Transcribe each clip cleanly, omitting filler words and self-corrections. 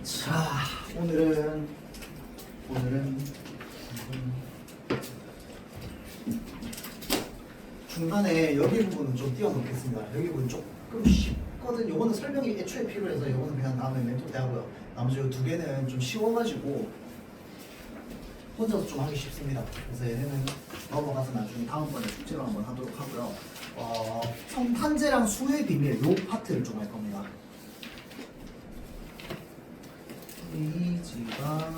자, 오늘은 중간에 여기 부분은 좀 띄워놓겠습니다. 여기 부분 조금 쉽거든. 요거는 설명이 애초에 필요해서 요거는 그냥 다음에 멘토 때 하고요. 나머지 요 두 개는 좀 쉬워가지고 혼자서 좀 하기 쉽습니다. 그래서 얘네는 넘어가서 나중에 다음번에 숙제로 한번 하도록 하고요. 성탄제랑 수의 비밀 요 파트를 좀 할 겁니다. 페이지가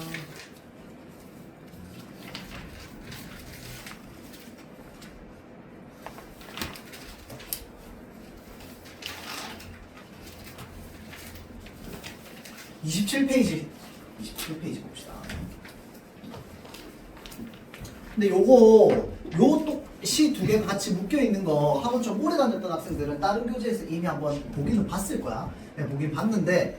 27페이지 봅시다. 근데 요거 시 두 개가 같이 묶여 있는 거 학원 좀 오래 다녔던 학생들은 다른 교재에서 이미 한번 보기는 봤을 거야. 네, 보긴 봤는데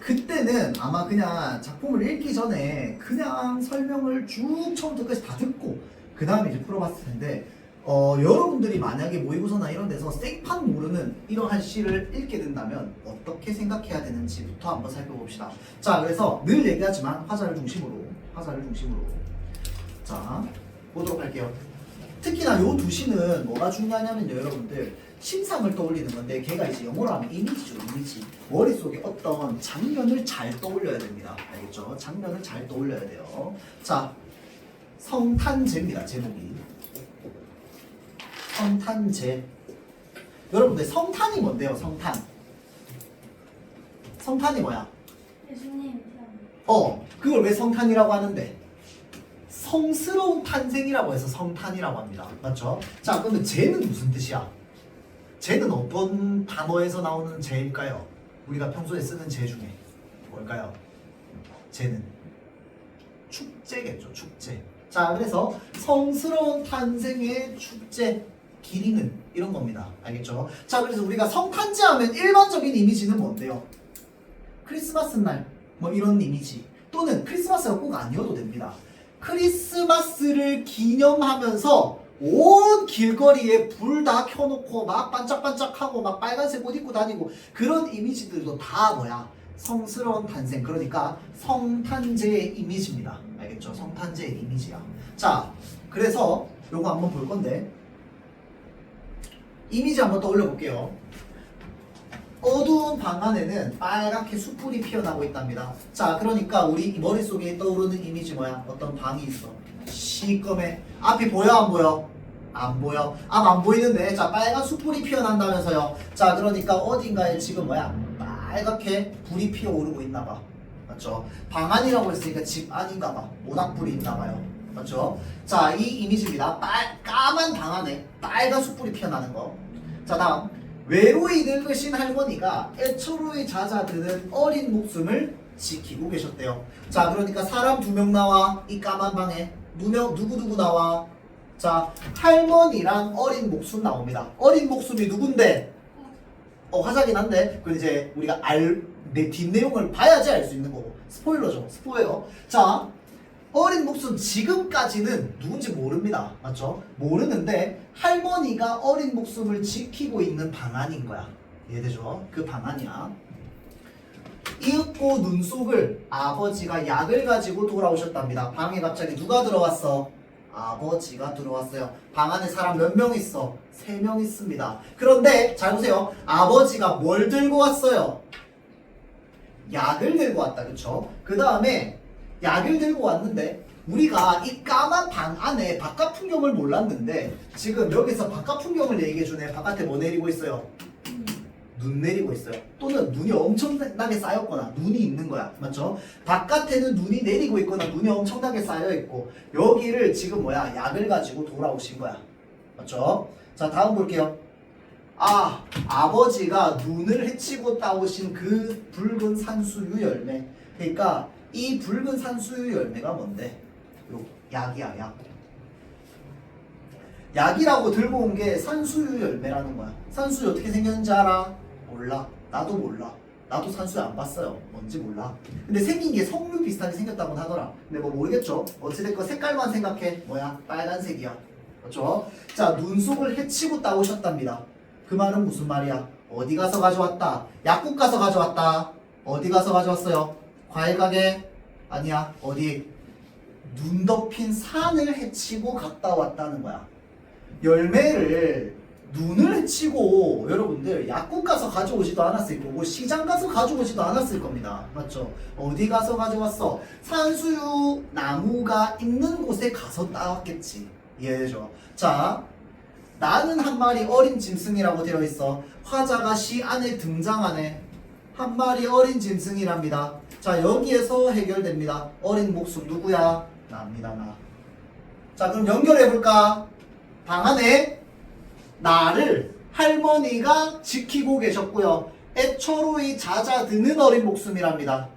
그때는 아마 그냥 작품을 읽기 전에 그냥 설명을 쭉 처음부터 끝까지 다 듣고 그 다음에 이제 풀어봤을 텐데 여러분들이 만약에 모의고사나 이런 데서 생판 모르는 이러한 시를 읽게 된다면 어떻게 생각해야 되는지부터 한번 살펴봅시다. 자, 그래서 늘 얘기하지만 화자를 중심으로 자 보도록 할게요. 특히나 요 두 시는 뭐가 중요하냐면요, 여러분들 심상을 떠올리는 건데 걔가 이제 영어로 하면 이미지죠. 이미지. 머릿속에 어떤 장면을 잘 떠올려야 됩니다. 알겠죠? 장면을 잘 떠올려야 돼요. 자, 성탄제입니다. 제목이 성탄제. 여러분들 성탄이 뭔데요? 성탄이 뭐야? 예수님 태어나. 그걸 왜 성탄이라고 하는데? 성스러운 탄생이라고 해서 성탄이라고 합니다. 맞죠? 자, 그러면 제는 무슨 뜻이야? 제는 어떤 단어에서 나오는 제일까요? 우리가 평소에 쓰는 제 중에 뭘까요? 제는 축제겠죠. 축제. 자, 그래서 성스러운 탄생의 축제, 기리는 이런 겁니다. 알겠죠? 자, 그래서 우리가 성탄제 하면 일반적인 이미지는 뭔데요? 크리스마스 날 뭐 이런 이미지, 또는 크리스마스가 꼭 아니어도 됩니다. 크리스마스를 기념하면서 온 길거리에 불 다 켜놓고 막 반짝반짝하고 막 빨간색 옷 입고 다니고 그런 이미지들도 다 뭐야? 성스러운 탄생. 그러니까 성탄제의 이미지입니다. 알겠죠? 성탄제의 이미지야. 자, 그래서 요거 한번 볼 건데 이미지 한번 떠올려 볼게요. 어두운 방 안에는 빨갛게 숯불이 피어나고 있답니다. 자, 그러니까 우리 머릿속에 떠오르는 이미지 뭐야? 어떤 방이 있어. 시꺼매. 앞이 보여 안 보여? 안 보여. 앞 안 보이는데 자, 빨간 숯불이 피어난다면서요. 자, 그러니까 어딘가에 지금 뭐야? 빨갛게 불이 피어오르고 있나봐. 맞죠? 방 안이라고 했으니까 집 안인가봐. 모닥불이 있나봐요. 맞죠? 자, 이 이미지입니다. 까만 방 안에 빨간 숯불이 피어나는 거. 자, 다음. 외로이 늙으신 할머니가 애처로이 잦아드는 어린 목숨을 지키고 계셨대요. 자, 그러니까 사람 2명 나와. 이 까만 방에 누구 나와? 자, 할머니랑 어린 목숨 나옵니다. 어린 목숨이 누군데? 화자긴 한데 그건 이제 우리가 내 뒷내용을 봐야지 알 수 있는 거고. 스포일러죠. 스포예요. 자, 어린 목숨 지금까지는 누군지 모릅니다. 맞죠? 모르는데 할머니가 어린 목숨을 지키고 있는 방안인 거야. 이해되죠? 그 방안이야. 이윽고 눈 속을 아버지가 약을 가지고 돌아오셨답니다. 방에 갑자기 누가 들어왔어? 아버지가 들어왔어요. 방 안에 사람 몇 명 있어? 3명 있습니다. 그런데 잘 보세요. 아버지가 뭘 들고 왔어요? 약을 들고 왔다. 그쵸? 그 다음에 약을 들고 왔는데 우리가 이 까만 방 안에 바깥 풍경을 몰랐는데 지금 여기서 바깥 풍경을 얘기해주네. 바깥에 뭐 내리고 있어요? 눈 내리고 있어요. 또는 눈이 엄청나게 쌓였거나 눈이 있는 거야. 맞죠? 바깥에는 눈이 내리고 있거나 눈이 엄청나게 쌓여있고 여기를 지금 뭐야? 약을 가지고 돌아오신 거야. 맞죠? 자, 다음 볼게요. 아버지가 눈을 헤치고 따오신 그 붉은 산수유 열매. 그러니까 이 붉은 산수유 열매가 뭔데? 요 약이야, 약. 약이라고 들고 온 게 산수유 열매라는 거야. 산수유 어떻게 생겼는지 알아? 몰라. 나도 몰라. 나도 산수유 안 봤어요. 뭔지 몰라. 근데 생긴 게 석류 비슷하게 생겼다고 하더라. 근데 뭐 모르겠죠? 어찌됐건 색깔만 생각해. 뭐야? 빨간색이야. 그렇죠? 자, 눈속을 헤치고 따오셨답니다. 그 말은 무슨 말이야? 어디 가서 가져왔다? 약국 가서 가져왔다. 어디 가서 가져왔어요? 과일 가게? 아니야. 어디? 눈 덮인 산을 헤치고 갔다 왔다는 거야. 열매를 눈을 헤치고 여러분들 약국 가서 가져오지도 않았을 거고 시장 가서 가져오지도 않았을 겁니다. 맞죠? 어디 가서 가져왔어? 산수유 나무가 있는 곳에 가서 따왔겠지. 이해되죠? 자, 나는 한 마리 어린 짐승이라고 되어 있어. 화자가 시 안에 등장하네. 한 마리 어린 짐승이랍니다. 자, 여기에서 해결됩니다. 어린 목숨 누구야? 나입니다. 나. 자, 그럼 연결해볼까? 방 안에 나를 할머니가 지키고 계셨고요. 애처로이 잦아드는 어린 목숨이랍니다.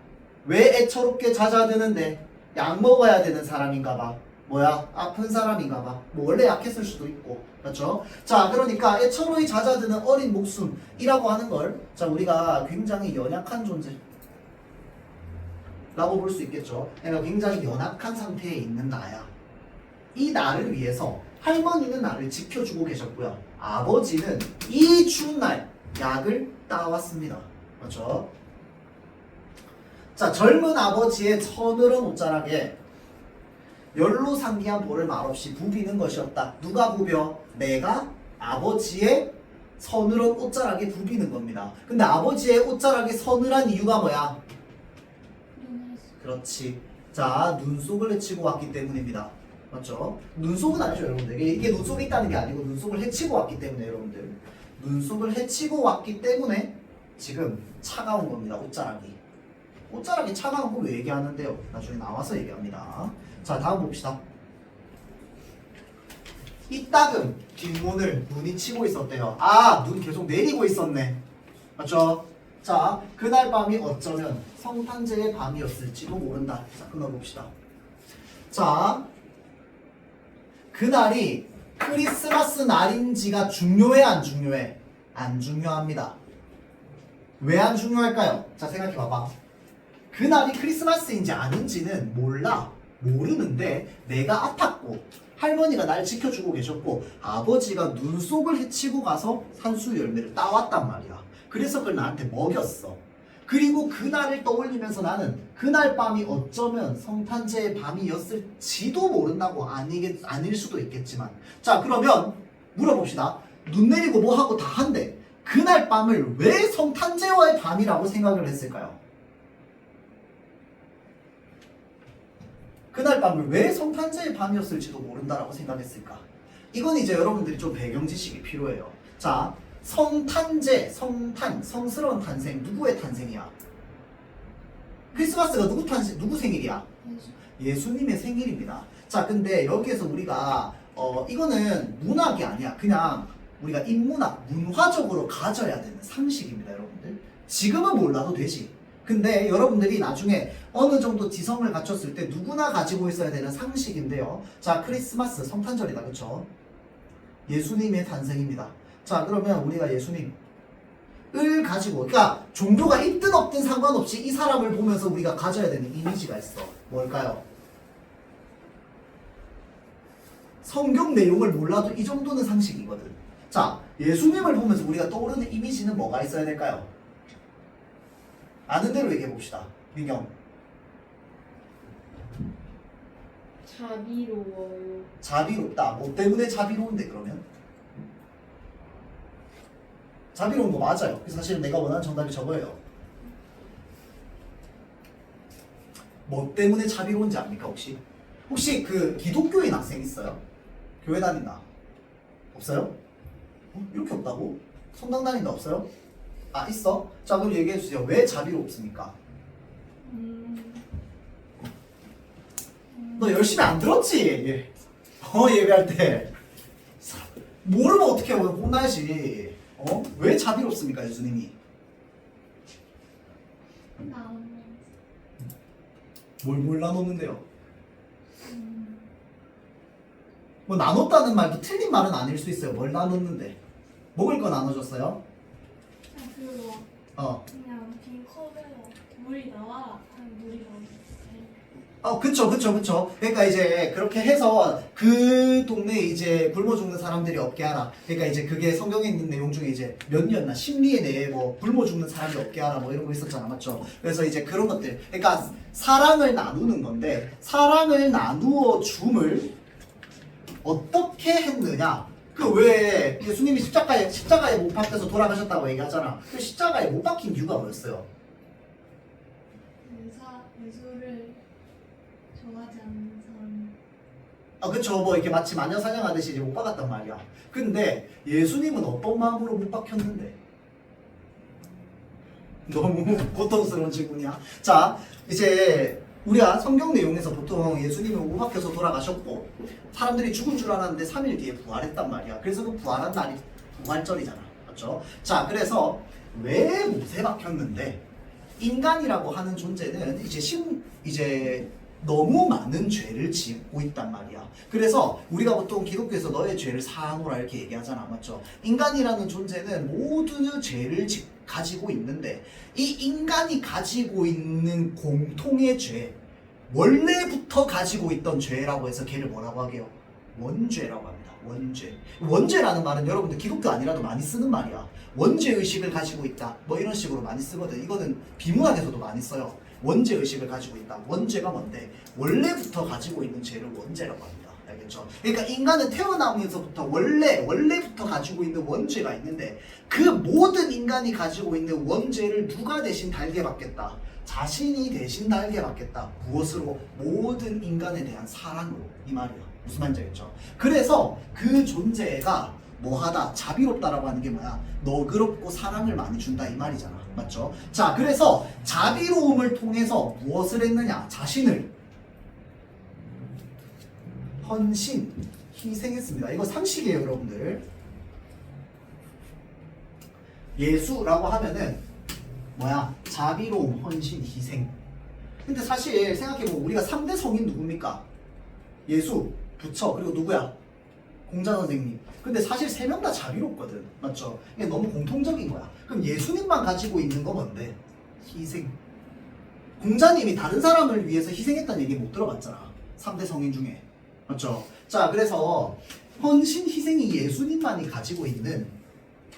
왜 애처롭게 잦아드는데? 약 먹어야 되는 사람인가봐. 뭐야? 아픈 사람인가봐. 뭐 원래 약했을 수도 있고. 그렇죠? 자, 그러니까 애처로이 잦아드는 어린 목숨이라고 하는 걸, 자, 우리가 굉장히 연약한 존재 라고 볼 수 있겠죠. 내가 굉장히 연약한 상태에 있는 나야. 이 나를 위해서 할머니는 나를 지켜주고 계셨고요. 아버지는 이 추운 날 약을 따왔습니다. 그렇죠? 자, 젊은 아버지의 서늘한 옷자락에 열로 상기한 볼을 말없이 부비는 것이었다. 누가 부벼? 내가 아버지의 서늘한 옷자락에 부비는 겁니다. 근데 아버지의 옷자락이 서늘한 이유가 뭐야? 그렇지. 자, 눈속을 헤치고 왔기 때문입니다. 맞죠? 눈속은 아니죠, 여러분들. 이게 눈속에 있다는 게 아니고 눈속을 헤치고 왔기 때문에, 여러분들. 눈속을 헤치고 왔기 때문에 지금 차가운 겁니다, 옷자락이. 옷자락이 차가운 거 왜 얘기하는데요? 나중에 나와서 얘기합니다. 자, 다음 봅시다. 이따금 뒷문을 눈이 치고 있었대요. 아, 눈 계속 내리고 있었네. 맞죠? 자, 그날 밤이 어쩌면 성탄제의 밤이었을지도 모른다. 자, 끊어봅시다. 자, 그날이 크리스마스 날인지가 중요해, 안 중요해? 안 중요합니다. 왜 안 중요할까요? 자, 생각해 봐봐. 그날이 크리스마스인지 아닌지는 몰라. 모르는데 내가 아팠고 할머니가 날 지켜주고 계셨고 아버지가 눈속을 헤치고 가서 산수 열매를 따왔단 말이야. 그래서 그걸 나한테 먹였어. 그리고 그날을 떠올리면서 나는 그날 밤이 어쩌면 성탄제의 밤이었을지도 모른다고. 아닐 수도 있겠지만. 자, 그러면 물어봅시다. 눈 내리고 뭐 하고 다 한대. 그날 밤을 왜 성탄제와의 밤이라고 생각을 했을까요? 그날 밤을 왜 성탄제의 밤이었을지도 모른다라고 생각했을까? 이건 이제 여러분들이 좀 배경 지식이 필요해요. 자, 성탄제, 성탄, 성스러운 탄생, 누구의 탄생이야? 크리스마스가 누구 생일이야? 예수님의 생일입니다. 자, 근데 여기에서 우리가 이거는 문학이 아니야. 그냥 우리가 인문학, 문화적으로 가져야 되는 상식입니다, 여러분들. 지금은 몰라도 되지. 근데 여러분들이 나중에 어느 정도 지성을 갖췄을 때 누구나 가지고 있어야 되는 상식인데요. 자, 크리스마스, 성탄절이다, 그쵸? 예수님의 탄생입니다. 자, 그러면 우리가 예수님을 가지고, 그러니까 종교가 있든 없든 상관없이 이 사람을 보면서 우리가 가져야 되는 이미지가 있어. 뭘까요? 성경 내용을 몰라도 이 정도는 상식이거든. 자, 예수님을 보면서 우리가 떠오르는 이미지는 뭐가 있어야 될까요? 아는 대로 얘기해 봅시다. 민경. 자비로워요. 자비롭다. 뭐 때문에 자비로운데 그러면? 자비로운 거 맞아요. 그래서 사실은 내가 원하는 정답이 저거예요. 뭐 때문에 자비로운지 압니까 혹시? 혹시 그 기독교인 학생 있어요? 교회 다닌다. 없어요? 이렇게 없다고? 성당 다닌다 없어요? 아, 있어? 자, 그럼 얘기해 주세요. 왜 자비롭습니까? 너 열심히 안 들었지? 예배할 때. 모르면 어떻게 해요? 혼나야지. 왜 자비롭습니까, 예수님이? 뭘 나눴는데요? 뭐 나눴다는 말도 틀린 말은 아닐 수 있어요. 뭘 나눴는데? 먹을 거 나눠줬어요? 그거 그냥 빈 컵에 물이 나와. 물이 나오는데 그쵸. 그러니까 이제 그렇게 해서 그 동네에 이제 굶어 죽는 사람들이 없게 하라. 그러니까 이제 그게 성경에 있는 내용 중에 이제 몇이었나? 심리에 대해 뭐 굶어 죽는 사람이 없게 하라 뭐 이런 거 있었잖아, 맞죠? 그래서 이제 그런 것들. 그러니까 사랑을 나누는 건데 사랑을 나누어 줌을 어떻게 했느냐? 그 왜 예수님이 십자가에 못 박혀서 돌아가셨다고 얘기하잖아. 그 십자가에 못 박힌 이유가 뭐였어요? 예수를 좋아하지 않는 사람. 그쵸. 뭐 이렇게 마치 마녀 사냥하듯이 이제 못 박았단 말이야. 근데 예수님은 어떤 마음으로 못 박혔는데? 너무 고통스러운 질문이야. 자, 이제 우리가 성경 내용에서 보통 예수님은 못 박혀서 돌아가셨고 사람들이 죽은 줄 알았는데 3일 뒤에 부활했단 말이야. 그래서 그 부활한 날이 부활절이잖아. 맞죠? 자, 그래서 왜 못에 박혔는데 인간이라고 하는 존재는 이제 너무 많은 죄를 짓고 있단 말이야. 그래서 우리가 보통 기독교에서 너의 죄를 사하노라 이렇게 얘기하잖아, 맞죠? 인간이라는 존재는 모든 죄를 가지고 있는데 이 인간이 가지고 있는 공통의 죄, 원래부터 가지고 있던 죄라고 해서 걔를 뭐라고 하게요? 원죄라고 합니다. 원죄. 원죄라는 말은 여러분들 기독교 아니라도 많이 쓰는 말이야. 원죄 의식을 가지고 있다. 뭐 이런 식으로 많이 쓰거든. 이거는 비문학에서도 많이 써요. 원죄 의식을 가지고 있다. 원죄가 뭔데? 원래부터 가지고 있는 죄를 원죄라고 합니다. 알겠죠? 그러니까 인간은 태어나면서부터 원래부터 가지고 있는 원죄가 있는데 그 모든 인간이 가지고 있는 원죄를 누가 대신 달게 받겠다? 자신이 대신 달게 받겠다. 무엇으로? 모든 인간에 대한 사랑으로. 이 말이야. 무슨 말인지 알겠죠? 그래서 그 존재가 뭐하다? 자비롭다라고 하는 게 뭐야? 너그럽고 사랑을 많이 준다 이 말이잖아. 맞죠? 자, 그래서 자비로움을 통해서 무엇을 했느냐? 자신을 헌신, 희생했습니다. 이거 상식이에요, 여러분들. 예수라고 하면은 뭐야? 자비로움, 헌신, 희생. 근데 사실 생각해보면 우리가 3대 성인 누굽니까? 예수, 부처, 그리고 누구야? 공자 선생님. 근데 사실 3명 다 자비롭거든. 맞죠? 이게 너무 공통적인 거야. 그럼 예수님만 가지고 있는 거 뭔데? 희생. 공자님이 다른 사람을 위해서 희생했다는 얘기 못 들어봤잖아. 3대 성인 중에. 맞죠? 자, 그래서 헌신, 희생이 예수님만이 가지고 있는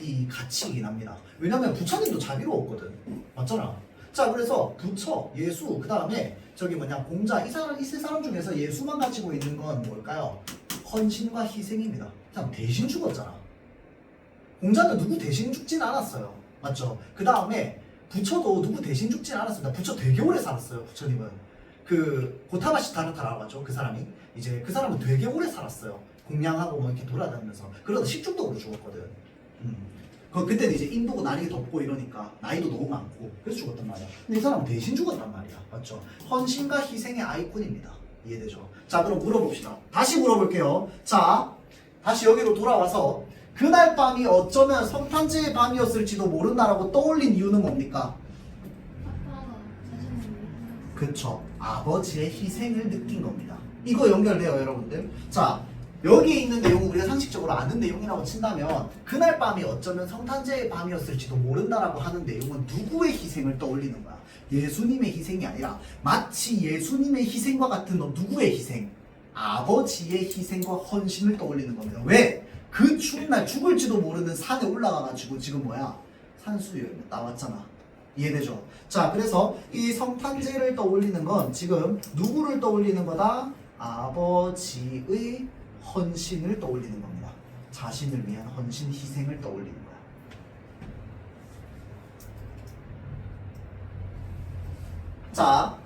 이 가치이긴 합니다. 왜냐면 부처님도 자비로웠거든. 맞잖아. 자, 그래서 부처, 예수, 그 다음에 저기 뭐냐, 공자, 이 세 사람 중에서 예수만 가지고 있는 건 뭘까요? 헌신과 희생입니다. 그냥 대신 죽었잖아. 공자는 누구 대신 죽진 않았어요. 맞죠? 그 다음에 부처도 누구 대신 죽진 않았습니다. 부처 되게 오래 살았어요. 부처님은 그 고타마시타르타라고 하죠. 그 사람이 이제 그 사람은 되게 오래 살았어요. 공양하고 뭐 이렇게 돌아다니면서. 그러다 식중독으로 죽었거든. 그때는 이제 인도고 날이 덥고 이러니까 나이도 너무 많고 그래서 죽었단 말이야. 근데 이 사람은 대신 죽었단 말이야. 맞죠? 헌신과 희생의 아이콘입니다. 이해되죠? 자, 그럼 물어봅시다. 다시 물어볼게요. 자, 다시 여기로 돌아와서 그날 밤이 어쩌면 성탄제의 밤이었을지도 모른다라고 떠올린 이유는 뭡니까? 아빠가 자신을 그쵸. 아버지의 희생을 느낀 겁니다. 이거 연결돼요, 여러분들. 자, 여기에 있는 내용은 우리가 상식적으로 아는 내용이라고 친다면 그날 밤이 어쩌면 성탄제의 밤이었을지도 모른다라고 하는 내용은 누구의 희생을 떠올리는 거야? 예수님의 희생이 아니라 마치 예수님의 희생과 같은 누구의 희생? 아버지의 희생과 헌신을 떠올리는 겁니다. 왜? 그 추운 날 죽을지도 모르는 산에 올라가가지고 지금 뭐야? 산수유에 나왔잖아. 이해되죠? 자, 그래서 이 성탄제를 떠올리는 건 지금 누구를 떠올리는 거다? 아버지의 헌신을 떠올리는 겁니다. 자신을 위한 헌신, 희생을 떠올리는 거야. 자,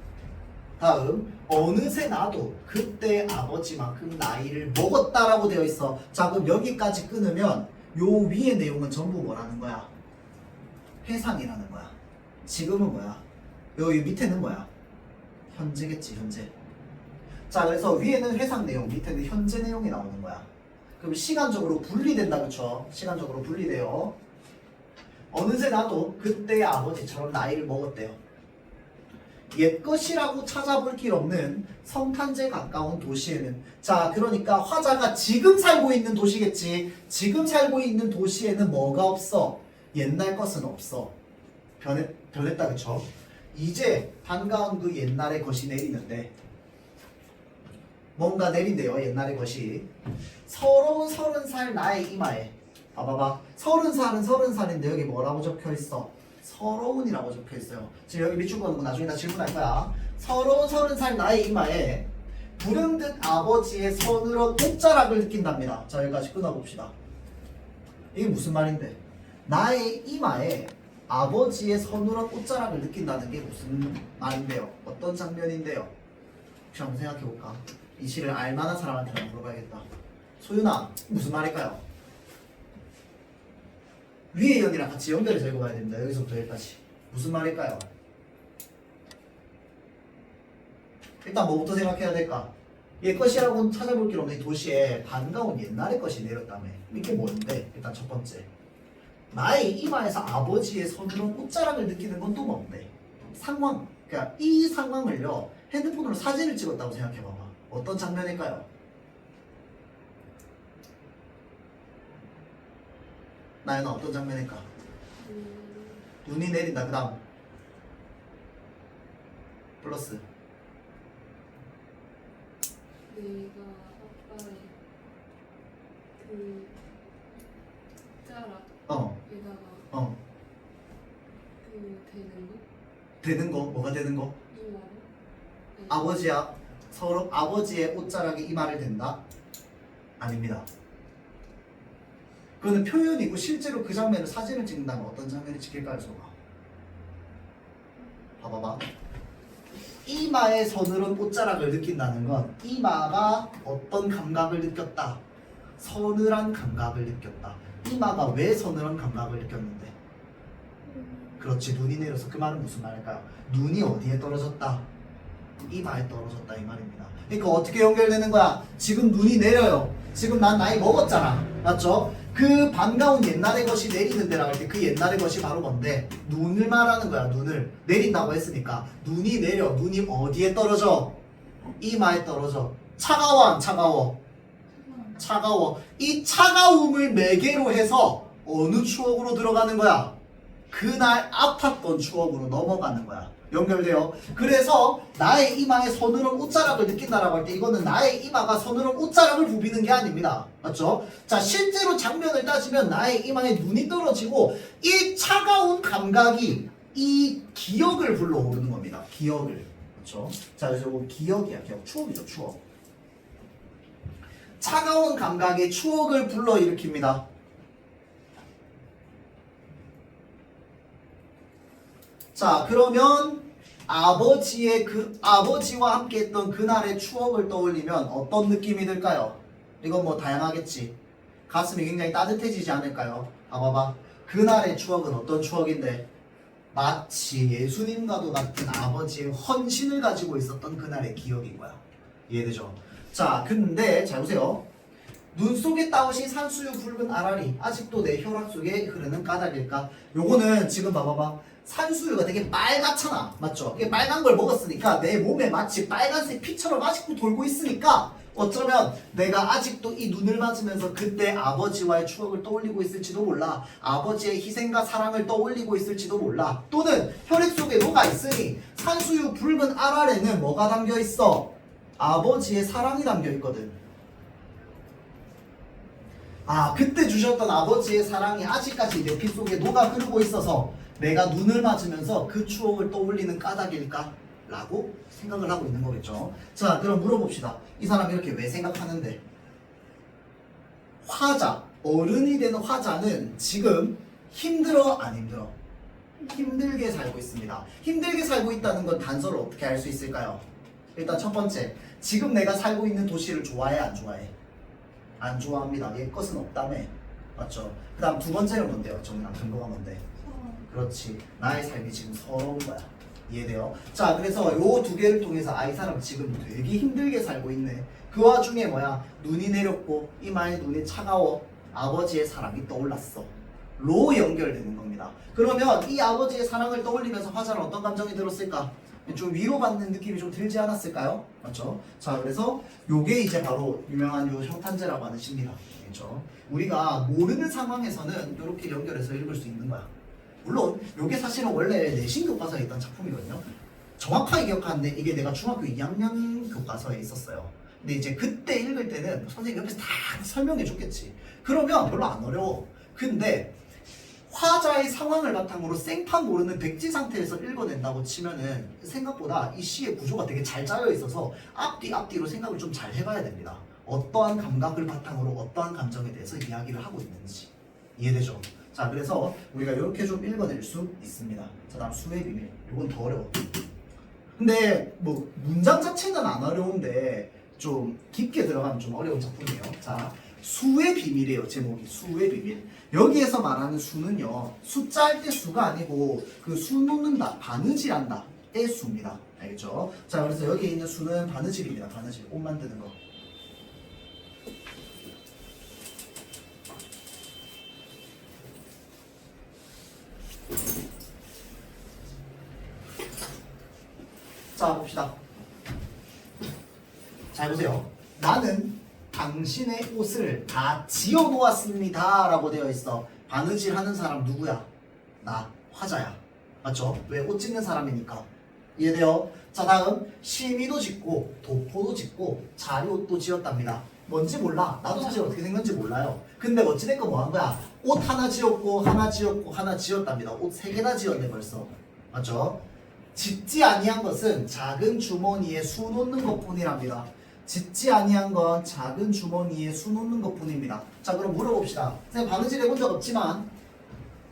다음 어느새 나도 그때 아버지만큼 나이를 먹었다라고 되어 있어. 자, 그럼 여기까지 끊으면 요 위의 내용은 전부 뭐라는 거야? 회상이라는 거야. 지금은 뭐야? 여기 밑에는 뭐야? 현재겠지, 현재. 자, 그래서 위에는 회상 내용, 밑에는 현재 내용이 나오는 거야. 그럼 시간적으로 분리된다, 그쵸? 시간적으로 분리돼요. 어느새 나도 그때의 아버지처럼 나이를 먹었대요. 옛것이라고 찾아볼 길 없는 성탄제 가까운 도시에는, 자, 그러니까 화자가 지금 살고 있는 도시겠지. 지금 살고 있는 도시에는 뭐가 없어? 옛날 것은 없어. 변했다, 그쵸? 이제 반가운 그 옛날의 것이 내리는데 뭔가 내린대요. 옛날의 것이. 서러운 30살 나의 이마에. 봐봐봐. 30살인데 여기 뭐라고 적혀있어? 서러운이라고 적혀있어요. 지금 여기 밑줄 거는 거 나중에 나 질문할 거야. 서러운 30살 나의 이마에 불현듯 아버지의 서늘한 옷자락을 느낀답니다. 자, 여기까지 끊어봅시다. 이게 무슨 말인데? 나의 이마에 아버지의 서늘한 옷자락을 느낀다는 게 무슨 말인데요? 어떤 장면인데요? 혹시 한번 생각해볼까? 이 시를 알만한 사람한테 한번 물어봐야겠다. 소윤아, 무슨 말일까요? 위의 연이랑 같이 연결해서 읽어봐야 됩니다. 여기서부터 여기까지. 무슨 말일까요? 일단 뭐부터 생각해야 될까? 옛 것이라고 찾아볼 길 없는 이 도시에 반가운 옛날의 것이 내렸다며. 이게 뭔데? 일단 첫 번째. 나의 이마에서 아버지의 서늘한 옷자락을 느끼는 건 또 뭔데? 상황. 그러니까 이 상황을요, 핸드폰으로 사진을 찍었다고 생각해봐봐. 어떤 장면일까요? 나연아, 어떤 장면일까? 눈이 내린다. 그 다음 플러스 내가 아빠의 그 짝자락에다가 어 그 되는 거? 되는 거. 뭐가 되는 거? 이마로? 네. 아버지야 서로 아버지의 옷자락에 이마를 댄다? 아닙니다. 그거는 표현이고 실제로 그 장면을 사진을 찍는다면 어떤 장면을 찍힐까요, 소가? 봐봐봐. 이마의 서늘한 옷자락을 느낀다는 건 이마가 어떤 감각을 느꼈다. 서늘한 감각을 느꼈다. 이마가 왜 서늘한 감각을 느꼈는데? 그렇지, 눈이 내려서. 그 말은 무슨 말일까요? 눈이 어디에 떨어졌다? 이마에 떨어졌다, 이 말입니다. 그러니까 어떻게 연결되는 거야? 지금 눈이 내려요. 지금 난 나이 먹었잖아. 맞죠? 그 반가운 옛날의 것이 내리는 데라고 할 때 그 옛날의 것이 바로 뭔데? 눈을 말하는 거야. 눈을 내린다고 했으니까 눈이 내려. 눈이 어디에 떨어져? 이마에 떨어져. 차가워 안 차가워? 차가워. 이 차가움을 매개로 해서 어느 추억으로 들어가는 거야? 그날 아팠던 추억으로 넘어가는 거야. 연결돼요. 그래서 나의 이마에 서늘한 옷자락을 느낀다라고 할 때 이거는 나의 이마가 서늘한 옷자락을 부비는 게 아닙니다. 맞죠? 자, 실제로 장면을 따지면 나의 이마에 눈이 떨어지고 이 차가운 감각이 이 기억을 불러오르는 겁니다. 기억을. 그렇죠? 자, 그래서 이거 기억이야. 기억. 추억이죠. 추억. 차가운 감각의 추억을 불러일으킵니다. 자, 그러면 아버지와 함께 했던 그날의 추억을 떠올리면 어떤 느낌이 들까요? 이건 뭐 다양하겠지. 가슴이 굉장히 따뜻해지지 않을까요? 봐봐. 그날의 추억은 어떤 추억인데? 마치 예수님과도 같은 아버지의 헌신을 가지고 있었던 그날의 기억인 거야. 이해되죠? 자, 근데 잘 보세요. 눈 속에 따오신 산수유 붉은 아라리, 아직도 내 혈압 속에 흐르는 까닭일까? 요거는 지금 봐봐봐. 산수유가 되게 빨갛잖아. 맞죠? 이게 빨간 걸 먹었으니까 내 몸에 마치 빨간색 피처럼 아직도 돌고 있으니까 어쩌면 내가 아직도 이 눈을 맞으면서 그때 아버지와의 추억을 떠올리고 있을지도 몰라. 아버지의 희생과 사랑을 떠올리고 있을지도 몰라. 또는 혈액 속에 녹아 있으니 산수유 붉은 알알에는 뭐가 담겨 있어? 아버지의 사랑이 담겨 있거든. 아, 그때 주셨던 아버지의 사랑이 아직까지 내 피 속에 녹아 흐르고 있어서 내가 눈을 맞으면서 그 추억을 떠올리는 까닭일까? 라고 생각을 하고 있는 거겠죠. 자, 그럼 물어봅시다. 이 사람이 이렇게 왜 생각하는데? 화자, 어른이 되는 화자는 지금 힘들어 안 힘들어? 힘들게 살고 있습니다. 힘들게 살고 있다는 건 단서를 어떻게 알 수 있을까요? 일단 첫 번째, 지금 내가 살고 있는 도시를 좋아해 안 좋아해? 안 좋아합니다. 옛 것은 없다며. 맞죠? 그 다음 두 번째는 뭔데요? 정리랑 근거가 뭔데? 그렇지. 나의 삶이 지금 서러운 거야. 이해돼요? 자, 그래서 요 두 개를 통해서 이 사람 지금 되게 힘들게 살고 있네. 그 와중에 뭐야? 눈이 내렸고 이마에 눈이 차가워. 아버지의 사랑이 떠올랐어. 로 연결되는 겁니다. 그러면 이 아버지의 사랑을 떠올리면서 화자는 어떤 감정이 들었을까? 좀 위로받는 느낌이 좀 들지 않았을까요? 맞죠? 자, 그래서 요게 이제 바로 유명한 요 형탄제라고 하는 시입니다. 그렇죠? 우리가 모르는 상황에서는 이렇게 연결해서 읽을 수 있는 거야. 물론 요게 사실은 원래 내신 교과서에 있던 작품이거든요. 정확하게 기억하는데 이게 내가 중학교 2학년 교과서에 있었어요. 근데 이제 그때 읽을 때는 선생님 옆에서 다 설명해 줬겠지. 그러면 별로 안 어려워. 근데 화자의 상황을 바탕으로 생판 모르는 백지 상태에서 읽어낸다고 치면은 생각보다 이 시의 구조가 되게 잘 짜여 있어서 앞뒤로 생각을 좀 잘 해봐야 됩니다. 어떠한 감각을 바탕으로 어떠한 감정에 대해서 이야기를 하고 있는지 이해되죠? 자, 그래서 우리가 이렇게 좀 읽어낼 수 있습니다. 자, 다음 수의 비밀. 이건 더 어려워. 근데 뭐 문장 자체는 안 어려운데 좀 깊게 들어가면 좀 어려운 작품이에요. 자, 수의 비밀이에요. 제목이 수의 비밀. 여기에서 말하는 수는요, 숫자 할 때 수가 아니고 그 수 놓는다, 바느질한다 의 수입니다. 알겠죠? 자, 그래서 여기에 있는 수는 바느질입니다. 바느질, 옷 만드는 거. 자, 봅시다. 잘 보세요. 나는 당신의 옷을 다 지어 놓았습니다 라고 되어 있어. 바느질 하는 사람 누구야? 나, 화자야. 맞죠? 왜? 옷 짓는 사람이니까. 이해돼요? 자, 다음 실미도 짓고 도포도 짓고 자리옷도 지었답니다. 뭔지 몰라. 나도 사실 어떻게 생겼는지 몰라요. 근데 어찌됐건 뭐 한 거야? 옷 하나 지었고 하나 지었고 하나 지었답니다. 옷 3개나 지었네 벌써. 맞죠? 짓지 아니한 것은 작은 주머니에 수 놓는 것뿐이랍니다. 짓지 아니한 건 작은 주머니에 수 놓는 것뿐입니다. 자, 그럼 물어봅시다. 선생님 바느질 해본 적 없지만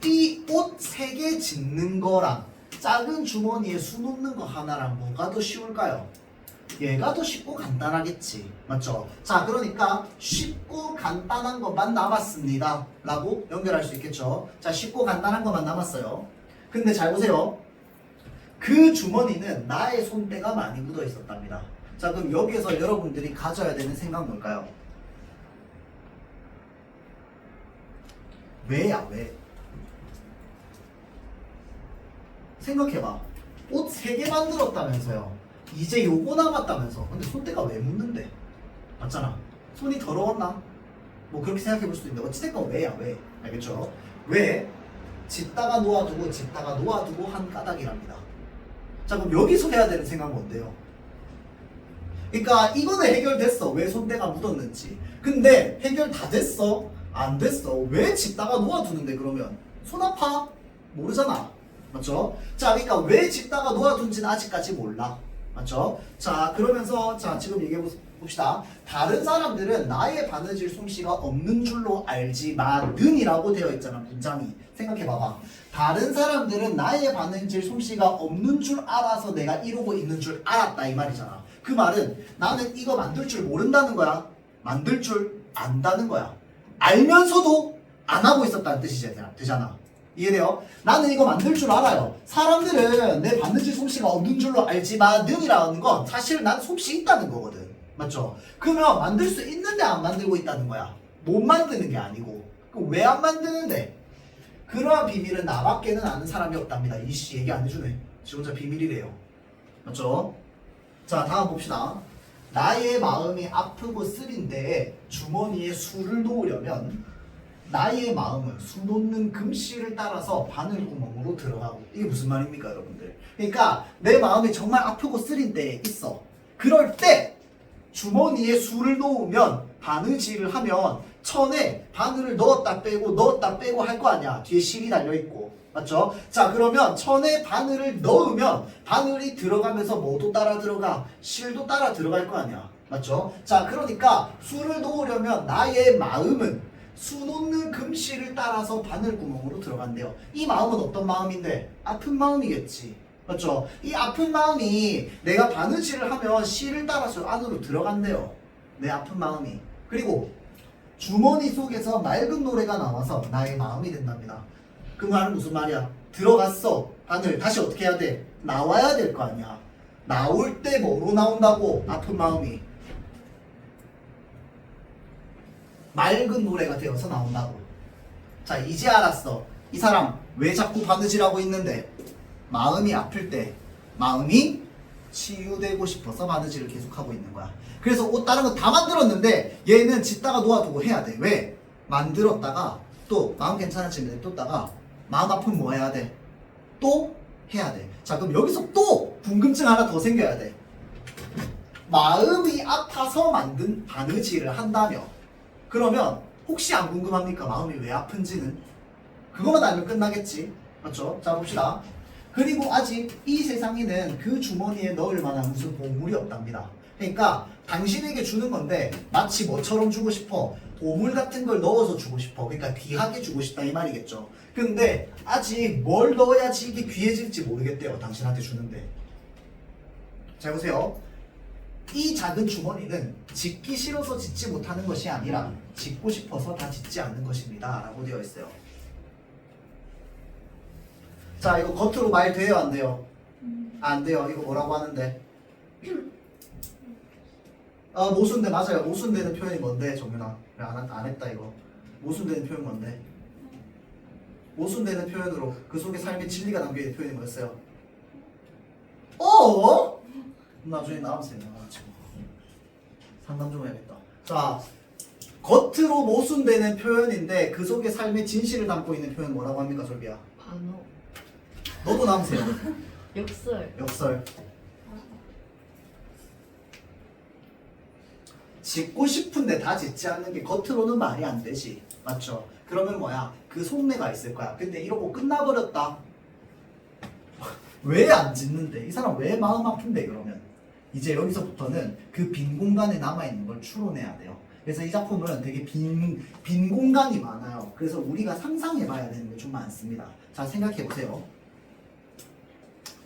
이 옷 3개 짓는 거랑 작은 주머니에 수 놓는 거 하나랑 뭐가 더 쉬울까요? 얘가 더 쉽고 간단하겠지. 맞죠? 자, 그러니까 쉽고 간단한 것만 남았습니다 라고 연결할 수 있겠죠. 자, 쉽고 간단한 것만 남았어요. 근데 잘 보세요. 그 주머니는 나의 손때가 많이 묻어 있었답니다. 자, 그럼 여기에서 여러분들이 가져야 되는 생각 뭘까요? 왜야, 왜? 생각해봐. 옷 3개 만들었다면서요. 이제 요거 남았다면서. 근데 손때가 왜 묻는데? 맞잖아. 손이 더러웠나? 뭐 그렇게 생각해 볼 수도 있는데 어찌됐건 왜야, 왜? 알겠죠? 왜? 짓다가 놓아두고 한 까닭이랍니다. 자, 그럼 여기서 해야 되는 생각은 뭔데요? 그러니까 이거는 해결됐어. 왜 손때가 묻었는지. 근데 해결 다 됐어? 안 됐어. 왜 짓다가 놓아두는데 그러면? 손 아파? 모르잖아. 맞죠? 자, 그러니까 왜 짓다가 놓아둔지는 아직까지 몰라. 맞죠? 자, 그러면서 자, 지금 얘기해 봅시다. 다른 사람들은 나의 바느질 솜씨가 없는 줄로 알지만은이라고 되어 있잖아. 문장이. 생각해 봐봐. 다른 사람들은 나의 바느질 솜씨가 없는 줄 알아서 내가 이러고 있는 줄 알았다 이 말이잖아. 그 말은 나는 이거 만들 줄 모른다는 거야. 만들 줄 안다는 거야. 알면서도 안 하고 있었다는 뜻이 되잖아. 이해돼요? 나는 이거 만들 줄 알아요. 사람들은 내 바느질 솜씨가 없는 줄로 알지만은이라는 건 사실 난 솜씨 있다는 거거든. 맞죠? 그러면 만들 수 있는데 안 만들고 있다는 거야. 못 만드는 게 아니고. 그럼 왜 안 만드는데? 그러한 비밀은 나밖에는 아는 사람이 없답니다. 이씨 얘기 안 해주네. 지 혼자 비밀이래요. 맞죠? 자, 다음 봅시다. 나의 마음이 아프고 쓰린데 주머니에 수를 놓으려면 나의 마음은 수 놓는 금씨를 따라서 바늘구멍으로 들어가고. 이게 무슨 말입니까, 여러분들? 그러니까 내 마음이 정말 아프고 쓰린 때에 있어. 그럴 때 주머니에 수를 놓으면 바느질을 하면 천에 바늘을 넣었다 빼고 할 거 아니야. 뒤에 실이 달려있고. 맞죠? 자, 그러면 천에 바늘을 넣으면 바늘이 들어가면서 뭐도 따라 들어가? 실도 따라 들어갈 거 아니야. 맞죠? 자, 그러니까 수를 놓으려면 나의 마음은 수 놓는 금실을 따라서 바늘구멍으로 들어간대요. 이 마음은 어떤 마음인데? 아픈 마음이겠지. 맞죠? 이 아픈 마음이 내가 바느질을 하면 실을 따라서 안으로 들어간대요. 내 아픈 마음이. 그리고 주머니 속에서 맑은 노래가 나와서 나의 마음이 된답니다. 그 말은 무슨 말이야? 들어갔어. 바늘. 다시 어떻게 해야 돼? 나와야 될 거 아니야. 나올 때 뭐로 나온다고? 아픈 마음이. 맑은 노래가 되어서 나온다고. 자, 이제 알았어. 이 사람 왜 자꾸 바느질하고 있는데? 마음이 아플 때 마음이 치유되고 싶어서 바느질을 계속하고 있는 거야. 그래서 옷 다른 거 다 만들었는데 얘는 짓다가 놓아두고 해야 돼. 왜? 만들었다가 또 마음 괜찮아지면 냅뒀다가 마음 아프면 뭐 해야 돼? 또 해야 돼. 자, 그럼 여기서 또 궁금증 하나 더 생겨야 돼. 마음이 아파서 만든 바느질을 한다며. 그러면 혹시 안 궁금합니까? 마음이 왜 아픈지는? 그것만 알면 끝나겠지. 맞죠? 자, 봅시다. 그리고 아직 이 세상에는 그 주머니에 넣을 만한 무슨 보물이 없답니다. 그러니까 당신에게 주는 건데 마치 뭐처럼 주고 싶어? 보물 같은 걸 넣어서 주고 싶어. 그러니까 귀하게 주고 싶다 이 말이겠죠. 근데 아직 뭘 넣어야지 이게 귀해질지 모르겠대요. 당신한테 주는데. 자, 보세요. 이 작은 주머니는 짓기 싫어서 짓지 못하는 것이 아니라 짓고 싶어서 다 짓지 않는 것입니다. 라고 되어 있어요. 자, 이거 겉으로 말 돼요? 안 돼요? 안 돼요. 이거 뭐라고 하는데? 모순돼. 맞아요. 모순되는 표현이 뭔데, 정윤아? 왜 안 했다, 이거. 모순되는 표현 뭔데? 모순되는 표현으로 그 속에 삶의 진리가 담겨있는 표현이 뭐였어요? 나중에 나오세요. 상담 좀 해야겠다. 자, 겉으로 모순되는 표현인데 그 속에 삶의 진실을 담고 있는 표현 뭐라고 합니까, 솔비야? 반어. 너도 남으세요. 역설. 역설. 짓고 싶은데 다 짓지 않는 게 겉으로는 말이 안 되지. 맞죠? 그러면 뭐야? 그 속내가 있을 거야. 근데 이러고 끝나버렸다. 왜 안 짓는데? 이 사람 왜 마음 아픈데 그러면? 이제 여기서부터는 그 빈 공간에 남아있는 걸 추론해야 돼요. 그래서 이 작품은 되게 빈 공간이 많아요. 그래서 우리가 상상해봐야 되는 게 좀 많습니다. 자, 생각해보세요.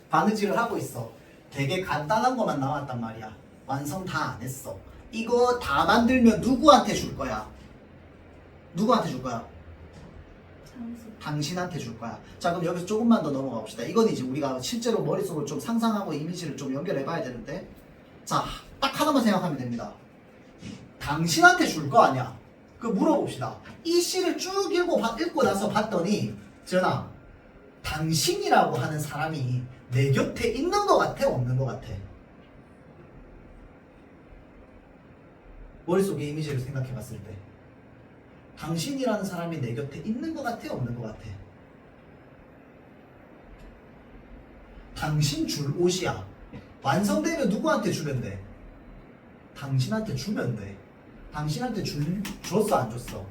바느질을 하고 있어. 되게 간단한 것만 나왔단 말이야. 완성 다 안 했어. 이거 다 만들면 누구한테 줄 거야? 누구한테 줄 거야? 장수. 당신한테 줄 거야. 자, 그럼 여기서 조금만 더 넘어가 봅시다. 이건 이제 우리가 실제로 머릿속으로 좀 상상하고 이미지를 좀 연결해 봐야 되는데, 자, 딱 하나만 생각하면 됩니다. 당신한테 줄 거 아니야? 그 물어봅시다. 이 시를 쭉 읽고 나서 봤더니, 지연아, 당신이라고 하는 사람이 내 곁에 있는 것 같아? 없는 것 같아? 머릿속에 이미지를 생각해 봤을 때 당신이라는 사람이 내 곁에 있는 것 같아? 없는 것 같아? 당신 줄 옷이야. 완성되면 누구한테 주면 돼? 당신한테 주면 돼. 당신한테 줬어? 안 줬어?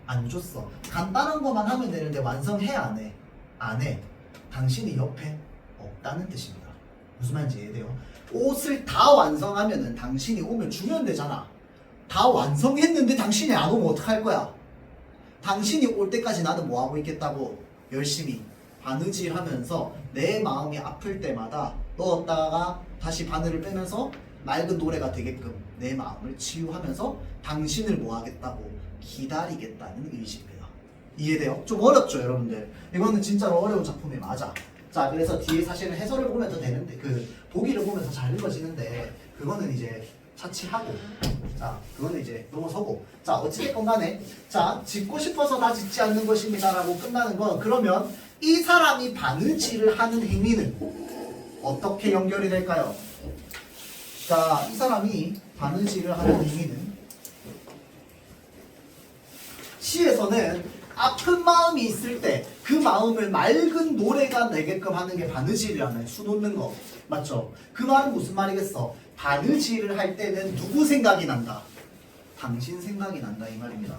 안 줬어. 간단한 것만 하면 되는데 완성해? 안 해? 안 해. 당신이 옆에 없다는 뜻입니다. 무슨 말인지 이해돼요? 옷을 다 완성하면은 당신이 오면 주면 되잖아. 다 완성했는데 당신이 안 오면 어떡할 거야? 당신이 올 때까지 나는 뭐 하고 있겠다고? 열심히 바느질 하면서 내 마음이 아플 때마다 넣었다가 다시 바늘을 빼면서 맑은 노래가 되게끔 내 마음을 치유하면서 당신을 뭐 하겠다고? 기다리겠다는 의지입니다. 이해돼요? 좀 어렵죠, 여러분들? 이거는 진짜로 어려운 작품이 맞아. 자, 그래서 뒤에 사실은 해설을 보면 더 되는데, 그 보기를 보면 더 잘 읽어지는데, 그거는 이제 차치하고, 자, 그거는 이제 넘어서고, 자, 어찌됐건 간에, 자, 짓고 싶어서 다 짓지 않는 것입니다라고 끝나는 건, 그러면 이 사람이 바느질을 하는 행위는 어떻게 연결이 될까요? 자, 이 사람이 바느질을 하는 행위는 시에서는 아픈 마음이 있을 때 그 마음을 맑은 노래가 되게끔 하는 게 바느질이라는 수 놓는 거 맞죠? 그 말은 무슨 말이겠어? 바느질을 할 때는 누구 생각이 난다? 당신 생각이 난다 이 말입니다.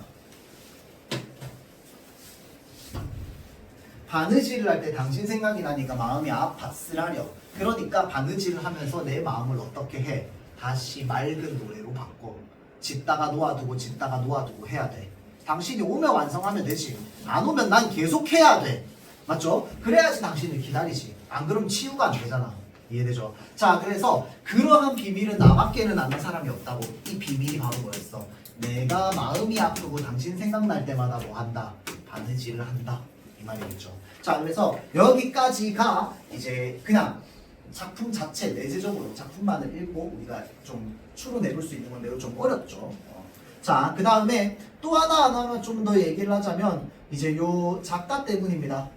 바느질을 할 때 당신 생각이 나니까 마음이 아파 쓰라려. 그러니까 바느질을 하면서 내 마음을 어떻게 해? 다시 맑은 노래로 바꿔. 짓다가 놓아두고 짓다가 놓아두고 해야 돼. 당신이 오면 완성하면 되지. 안 오면 난 계속 해야 돼. 맞죠? 그래야지 당신을 기다리지. 안 그러면 치유가 안 되잖아. 이해되죠? 자, 그래서 그러한 비밀은 나밖에는 아는 사람이 없다고. 이 비밀이 바로 뭐였어? 내가 마음이 아프고 당신 생각날 때마다 뭐 한다? 바느질을 한다. 이 말이겠죠. 자, 그래서 여기까지가 이제 그냥 작품 자체 내재적으로 작품만을 읽고 우리가 좀 추론해볼 수 있는 건데요. 좀 어렵죠. 자, 그 다음에 또 하나만 좀 더 얘기를 하자면 이제 요 작가 때문입니다.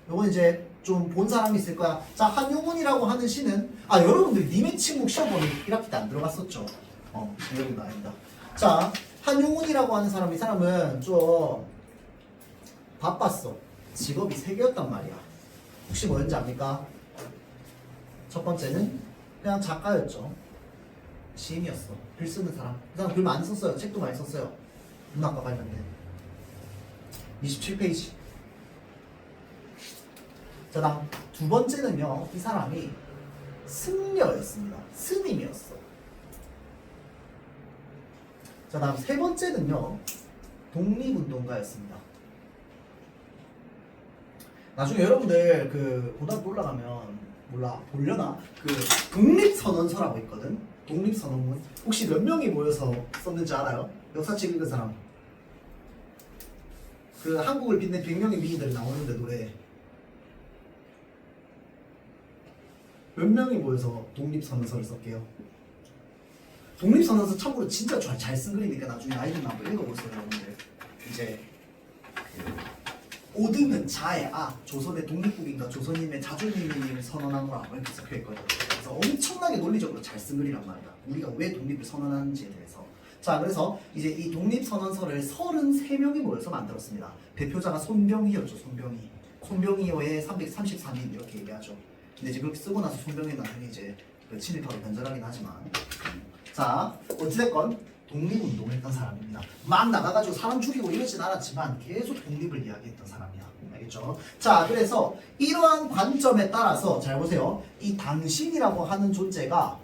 요건 이제 좀 본 사람이 있을 거야. 자, 한용운이라고 하는 시는 여러분들 님의 침묵 시험 보는 1학기 때 안 들어갔었죠? 여러분 아닙니다. 자, 한용운이라고 하는 사람, 이 사람은 좀 바빴어. 직업이 3개였단 말이야. 혹시 뭐였는지 압니까? 첫 번째는 그냥 작가였죠. 시인이었어. 글 쓰는 사람. 그 사람 글 많이 썼어요. 책도 많이 썼어요. 문학과 관련된. 27페이지. 자, 다음 두 번째는요. 이 사람이 승려였습니다. 스님이었어. 자, 다음 세 번째는요. 독립운동가였습니다. 나중에 여러분들 그 고등학교 올라가면 몰라 보려나 그 독립선언서라고 있거든. 독립선언문 혹시 몇 명이 모여서 썼는지 알아요? 역사책 읽은 사람. 그 한국을 빛낸 100명의 미인들이 나오는데 노래 몇 명이 모여서 독립선언서를 썼게요. 독립선언서 참고로 진짜 잘 쓴 글이니까 나중에 아이들만 한번 읽어보세요 여러분들. 이제 오등은 자의 조선의 독립국인과 조선인의 자존심을 선언하노라 이렇게 적혀있거든. 그래서 엄청나게 논리적으로 잘 쓴 글이란 말이야. 우리가 왜 독립을 선언하는지에 대해서. 자, 그래서 이제 이 독립선언서를 33명이 모여서 만들었습니다. 대표자가 손병희였죠. 손병희의 333인 이렇게 얘기하죠. 근데 이제 그렇게 쓰고 나서 손병희 나중에 이제 그 친일파로 변절하긴 하지만. 자, 어찌됐건 독립운동을 했던 사람입니다. 막 나가가지고 사람 죽이고 이러진 않았지만 계속 독립을 이야기했던 사람이야. 알겠죠? 자, 그래서 이러한 관점에 따라서 잘 보세요. 이 당신이라고 하는 존재가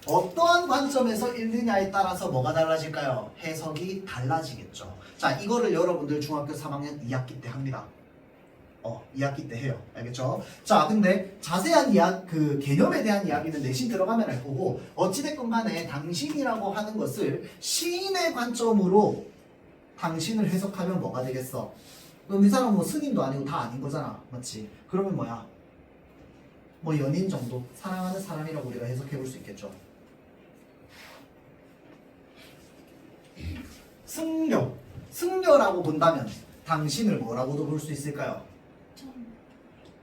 어떠한 관점에서 읽느냐에 따라서 뭐가 달라질까요? 해석이 달라지겠죠. 자, 이거를 여러분들 중학교 3학년 2학기 때 합니다. 2학기 때 해요. 알겠죠? 자, 근데 자세한 그 개념에 대한 이야기는 내신 들어가면 할 거고, 어찌됐건 간에 당신이라고 하는 것을 시인의 관점으로 당신을 해석하면 뭐가 되겠어? 그럼 이 사람은 뭐 스님도 아니고 다 아닌 거잖아. 맞지? 그러면 뭐야? 뭐 연인 정도? 사랑하는 사람이라고 우리가 해석해 볼 수 있겠죠. 승려라고 본다면 당신을 뭐라고도 볼 수 있을까요?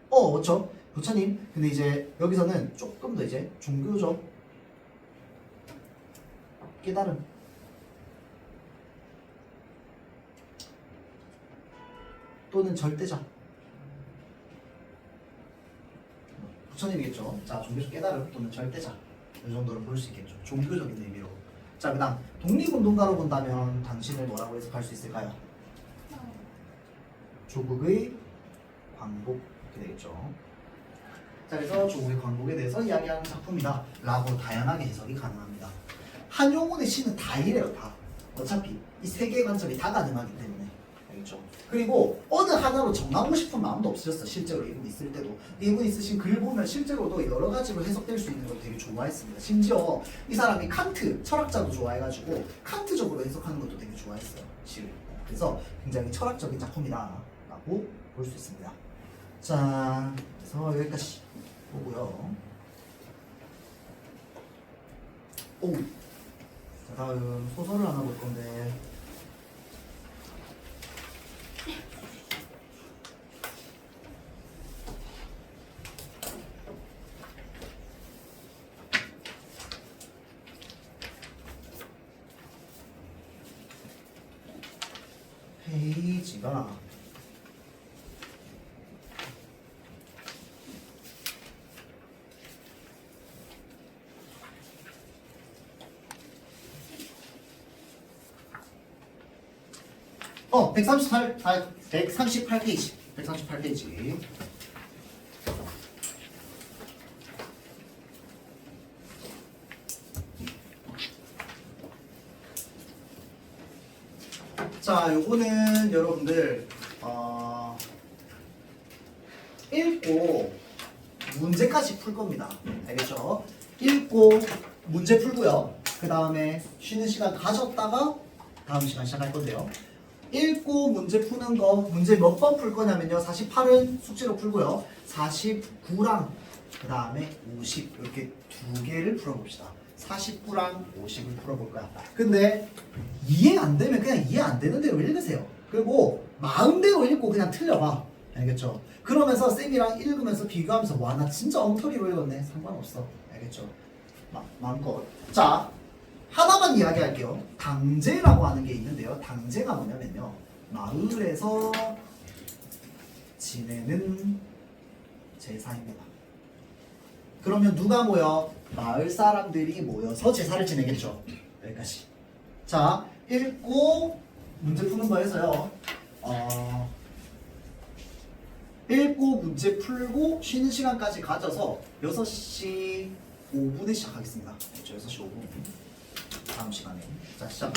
그렇죠. 부처님. 근데 이제 여기서는 조금 더 이제 종교적 깨달음. 또는 절대자. 부처님이겠죠. 자, 종교적 깨달음 또는 절대자. 이 정도로 볼 수 있겠죠. 종교적인 의미로. 자, 그 다음 독립운동가로 본다면 당신을 뭐라고 해석할 수 있을까요? 조국의 광복. 이렇게 되겠죠. 자, 그래서 조국의 광복에 대해서 이야기하는 작품이다 라고 다양하게 해석이 가능합니다. 한용운의 시는 다 이래요. 다. 어차피 이 세 개의 관점이 다 가능하기 때문에. 알겠죠? 그리고 어느 하나로 정하고 싶은 마음도 없으셨어. 실제로 이분 있을 때도. 이분 있으신 글 보면 실제로도 여러 가지로 해석될 수 있는 걸 되게 좋아했습니다. 심지어 이 사람이 칸트 철학자도 좋아해가지고 칸트적으로 해석하는 것도 되게 좋아했어요. 시를. 그래서 굉장히 철학적인 작품이다 라고 볼 수 있습니다. 자, 그래서 여기까지 보고요. 자, 다음 소설을 하나 볼 건데. 페이지가 138페이지. 138페이지. 자, 요거는 여러분들 읽고 문제까지 풀 겁니다. 알겠죠? 읽고 문제 풀고요. 그 다음에 쉬는 시간 가졌다가 다음 시간 시작할 건데요. 읽고 문제 푸는 거, 문제 몇 번 풀 거냐면요. 48은 숙제로 풀고요. 49랑 그 다음에 50 이렇게 두 개를 풀어봅시다. 49랑 50을 풀어볼 거야. 근데 이해 안 되면 그냥 이해 안 되는 대로 읽으세요. 그리고 마음대로 읽고 그냥 틀려봐. 알겠죠? 그러면서 쌤이랑 읽으면서 비교하면서 와, 나 진짜 엉터리로 읽었네. 상관없어. 알겠죠? 마음껏. 자, 하나만 이야기할게요. 당제라고 하는 게 있는데요. 당제가 뭐냐면요. 마을에서 지내는 제사입니다. 그러면 누가 모여? 마을 사람들이 모여서 제사를 지내겠죠. 여기까지. 자, 읽고 문제 푸는 거에서요. 읽고 문제 풀고 쉬는 시간까지 가져서 6시 5분에 시작하겠습니다. 그렇죠? 6시 5분. 다음 시간에. 자, 시작.